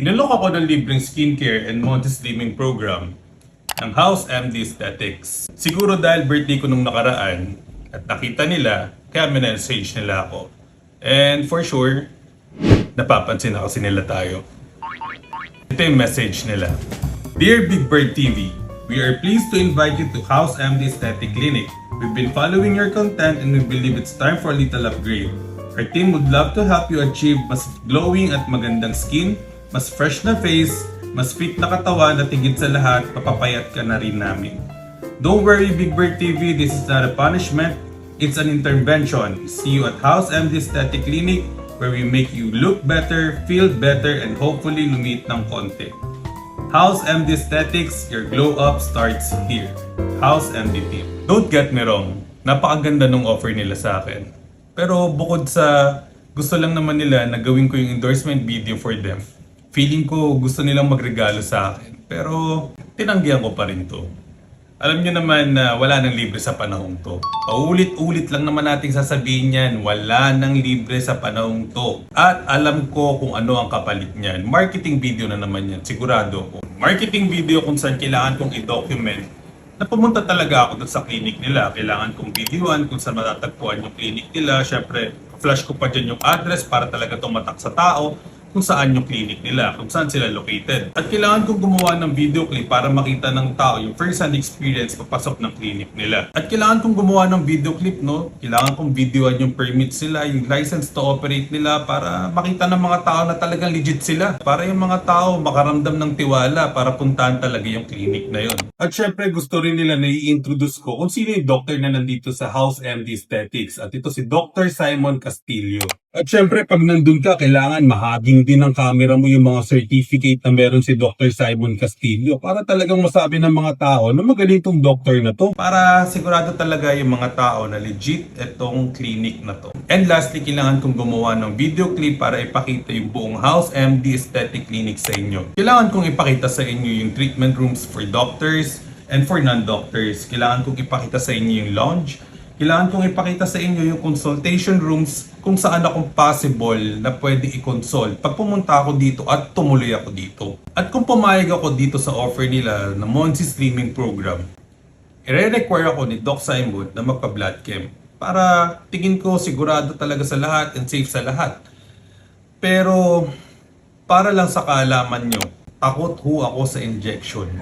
Inalok ako ng libreng skincare and multi-slimming program ng House MD Aesthetics. Siguro dahil birthday ko nung nakaraan at nakita nila, kaya minessage nila ako. And for sure, napapansin na kasi nila tayo. Ito yung message nila. Dear Big Bird TV, we are pleased to invite you to House MD Aesthetic Clinic. We've been following your content and we believe it's time for a little upgrade. Our team would love to help you achieve mas glowing at magandang skin, mas fresh na face, mas fit na katawan at higit sa lahat, papapayat ka na rin namin. Don't worry Big Bird TV, this is not a punishment, it's an intervention. See you at House MD Aesthetic Clinic where we make you look better, feel better, and hopefully lumit ng konti. House MD Aesthetics, your glow up starts here. House MD Team. Don't get me wrong, napakaganda nung offer nila sa akin. Pero bukod sa gusto lang naman nila na gawin ko yung endorsement video for them, feeling ko gusto nilang magregalo sa akin. Pero tinanggihan ko pa rin to. Alam niyo naman na wala nang libre sa panahong to. Paulit-ulit lang naman nating sasabihin yan, wala nang libre sa panahong to. At alam ko kung ano ang kapalit niyan. Marketing video na naman yan, sigurado ko. Marketing video kung saan kailangan kong i-document na pumunta talaga ako doon sa clinic nila. Kailangan kong videoan kung saan matatagpuan yung clinic nila. Syempre, flash ko pa dyan yung address para talaga tumatak sa tao kung saan yung clinic nila, kung saan sila located. At kailangan kong gumawa ng video clip para makita ng tao yung first-hand experience papasok ng clinic nila. At kailangan kong gumawa ng video clip, no? Kailangan kong videoan yung permits sila, yung license to operate nila para makita ng mga tao na talagang legit sila. Para yung mga tao makaramdam ng tiwala para puntahan talaga yung clinic na yun. At syempre gusto rin nila na i-introduce ko kung sino yung doctor na nandito sa House MD Aesthetics. At ito si Dr. Simon Castillo. At syempre, pag nandun ka, kailangan mahaging din ng camera mo yung mga certificate na meron si Dr. Simon Castillo para talagang masabi ng mga tao na magaling itong doctor na to. Para sigurado talaga yung mga tao na legit itong clinic na to. And lastly, kailangan kong gumawa ng video clip para ipakita yung buong House MD Aesthetic Clinic sa inyo. Kailangan kong ipakita sa inyo yung treatment rooms for doctors and for non-doctors. Kailangan kong ipakita sa inyo yung lounge. Kailangan kong ipakita sa inyo yung consultation rooms kung saan ako possible na pwede i-consult pag pumunta ako dito at tumuloy ako dito. At kung pumayag ako dito sa offer nila na Monsi Streaming Program, i-require ako ni Doc Simon na magpa-blood chem para tingin ko sigurado talaga sa lahat and safe sa lahat. Pero para lang sa kaalaman nyo, takot ho ako sa injection.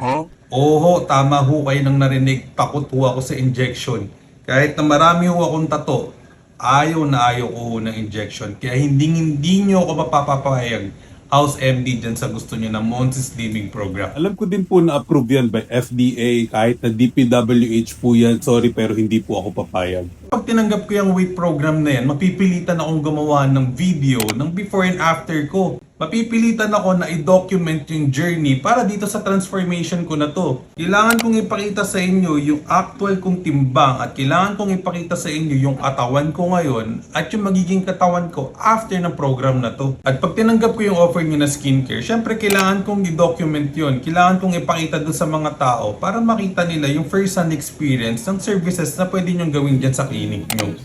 Oho, tama ho kayo nang narinig, takot ho ako sa injection. Kahit na marami ho akong tato, ayaw na ayaw ko ng injection. Kaya hindi nyo ako mapapapahayag House MD dyan sa gusto nyo ng Monsi Slimming Program. Alam ko din po na approve yan by FDA, kahit na DPWH po yan. Sorry pero hindi po ako papayag. Pag tinanggap ko yung weight program na yan, mapipilitan akong gumawa ng video ng before and after ko. Mapipilitan ako na i-document yung journey para dito sa transformation ko na to. Kailangan kong ipakita sa inyo yung actual kong timbang at kailangan kong ipakita sa inyo yung katawan ko ngayon at yung magiging katawan ko after ng program na to. At pag tinanggap ko yung offer nyo na skincare, syempre kailangan kong i-document yun. Kailangan kong ipakita doon sa mga tao para makita nila yung first-hand experience ng services na pwede nyong gawin dyan sa clinic nyo.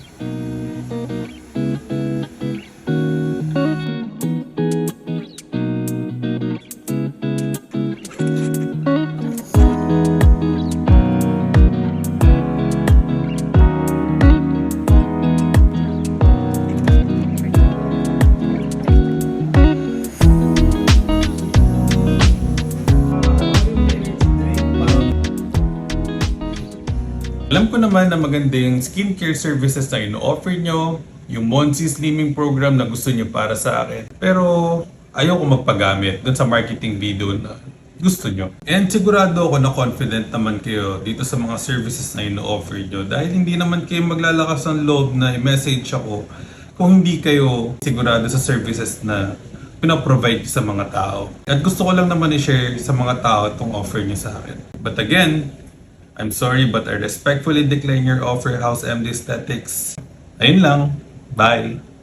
Alam ko naman na maganda yung skincare services na ino-offer nyo, yung Monsi Slimming Program na gusto nyo para sa akin. Pero ayoko magpagamit dun sa marketing video na gusto nyo. And sigurado ako na confident naman kayo dito sa mga services na ino-offer nyo dahil hindi naman kayo maglalakas ng loob na i-message ako kung hindi kayo sigurado sa services na pinaprovide sa mga tao. At gusto ko lang naman i-share sa mga tao itong offer nyo sa akin. But again, I'm sorry but I respectfully decline your offer, House MD Aesthetics. Ayun lang. Bye!